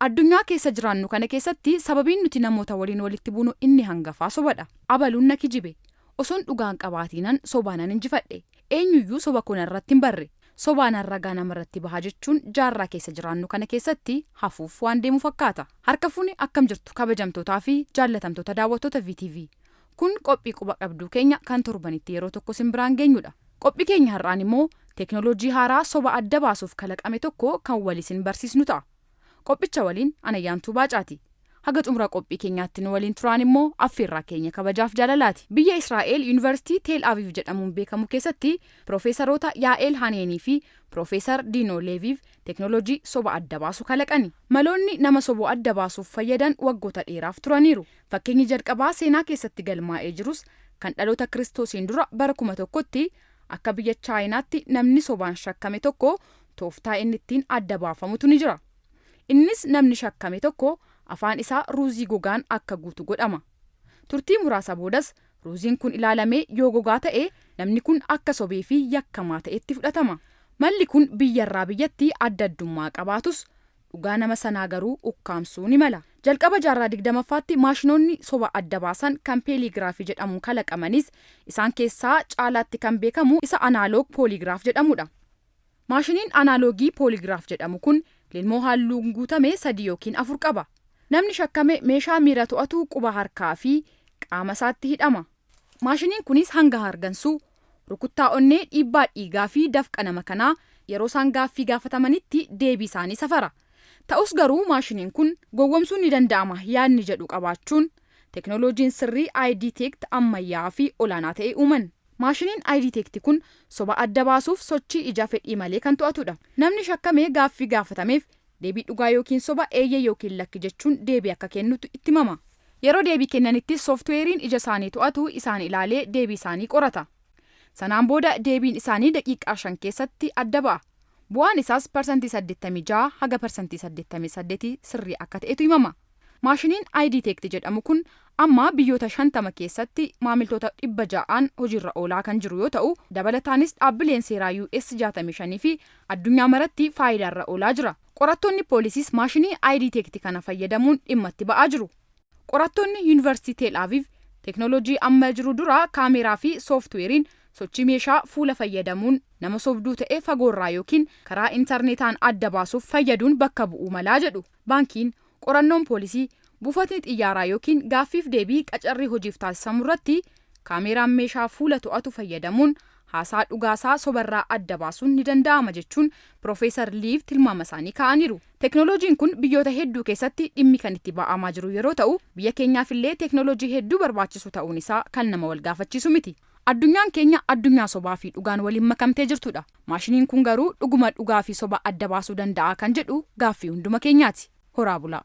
Addunyaa keessa jiraannu kana keessatti sababiin nuti namoota waliin walitti buunu inni hangafaa sobadha. Abaluun na kijibe. Osoon dhugaan qabaatiinan sobaanan injifadhe. Eenyuyyuu soba kun irratti hin barre. Sobaan ragaa namarratti bahaa jechuun jaarraa keessa jiraannu kana keessatti hafuuf waan deemu fakkaata. Harka fuuni akkam jirtu kabajamtootaa fi jaallatamtoota daawwattoota VTV. Kun qophii quba qabduu keenya kan torbanitti yeroo tokko sin biraan geenyudha. Qophii keenya har'aan immoo teeknooloojii haaraa soba adda baasuuf kalaqame tokko kan waliin barsiisnu ta'a. Qophicha waliin Anayyaantuu Baacaati. Haga xumura qophii keenyaatti nu waliin turaan immoo affeerraa keenya kabajaaf jaalalaati. Biyya Israa'el Yuunivarsiitii Teel Aviv jedhamuun beekamu keessatti Piroofeesaroota Yaa'eel Haneenii fi Piroofeesar Diinoo Leeviif teeknooloojii soba adda baasu kalaqani. Maloonni nama soboo adda baasuuf fayyadan waggoota dheeraaf turaniiru. Fakkeenyi jalqabaa seenaa keessatti galmaa'ee jirus kan dhaloota Kiristoosiin dura bara 1000tti akka biyya Chaayinaatti namni sobaan shakkame tokko tooftaa inni ittiin adda baafamutu ni jira. Innis namni shakkame tokko afaan isaa ruuzii gogaan akka guutu godhama. Turtii muraasa boodas ruuziin kun ilaalamee yoo gogaa ta'e namni kun akka sobee fi yakkamaa ta'etti fudhatama. Malli kun biyyarraa biyyatti adda addummaa qabaatus dhugaa nama sanaa garuu ukkaamsuu ni mala. Jalqaba jaarraa 20ffaatti maashinoonni soba adda baasan kan peeligiraafii jedhamuun kalaqamanis isaan keessaa caalaatti kan beekamu isa anaaloog pooligraaf jedhamudha. Maashiniin anaaloogii pooligraaf jedhamu kun lilmoo halluun guutame 3 yookiin 4 qaba. Namni shakkame meeshaa miira to'atu quba harkaa fi qaama isaatti hidhama. Maashiniin kunis hanga hargansuu, rukuttaa onnee, dhiibbaa dhiigaa fi dafqa nama kanaa yeroo isaan gaaffii gaafatamanitti deebii isaanii safara. Ta'us garuu maashiniin kun gowwomsuun ni danda'ama yaadni jedhu qabaachuun teeknooloojiin sirrii ID-Tect ammayyaa fi olaanaa ta'e uuman. Maashiniin ID-Tect kun soba adda baasuuf sochii ija fedhii malee kan to'atudha. Namni shakkamee gaaffii gaafatameef deebii dhugaa yookiin soba eeyyee yookiin lakki jechuun deebii akka kennutu itti himama. Yeroo deebii kennanitti sooftuweeriin ija isaanii to'atu isaan ilaalee deebii isaanii qorata. Sanaan booda deebiin isaanii daqiiqaa 5 keessatti adda ba'a. Bu'aan isaas 86% haga 88% sirrii akka ta'etu himama. Maashiniin ID-Tect jedhamu kun amma biyyoota 50 keessatti maamiltoota 600 hojiirra oolaa kan jiru yoo ta'u, dabalataanis dhaabbileen seeraa US 65 fi addunyaa maratti faayidaarra oolaa jira. Qorattoonni poolisiis maashinii ID-Tect kana fayyadamuun dhimma itti ba'aa jiru. Qorattoonni Yuunivarsiitii Teel Aviv teeknooloojii amma jiru dura kaameraa fi sooftuweeriin sochii meeshaa fuula fayyadamuun nama sobduu ta'e fagoorraa yookiin karaa intarneetaan adda baasuuf fayyaduun bakka bu'uu malaa jedhu. Baankiin, qorannoon poolisii, buufatni xiyyaaraa yookiin gaaffiif deebii qacarrii hojiif taasisamu irratti kaameraan meeshaa fuula to'atu fayyadamuun haasaa dhugaasaa sobarraa adda baasuun ni danda'ama jechuun Piroofeesar Liiv tilmaama isaanii kaa'aniiru. Teeknooloojiin kun biyyoota hedduu keessatti dhimmi kan itti ba'amaa jiru yeroo ta'u, biyya keenyaafillee teeknooloojii hedduu barbaachisu ta'uun isaa kan nama wal gaafachiisu miti. Addunyaan keenya addunyaa sobaa fi dhugaan waliin makamtee jirtudha. Maashiniin kun garuu dhuguma dhugaa fi soba adda baasuu danda'a kan jedhu gaaffii hunduma keenyaati. Horaa bulaa.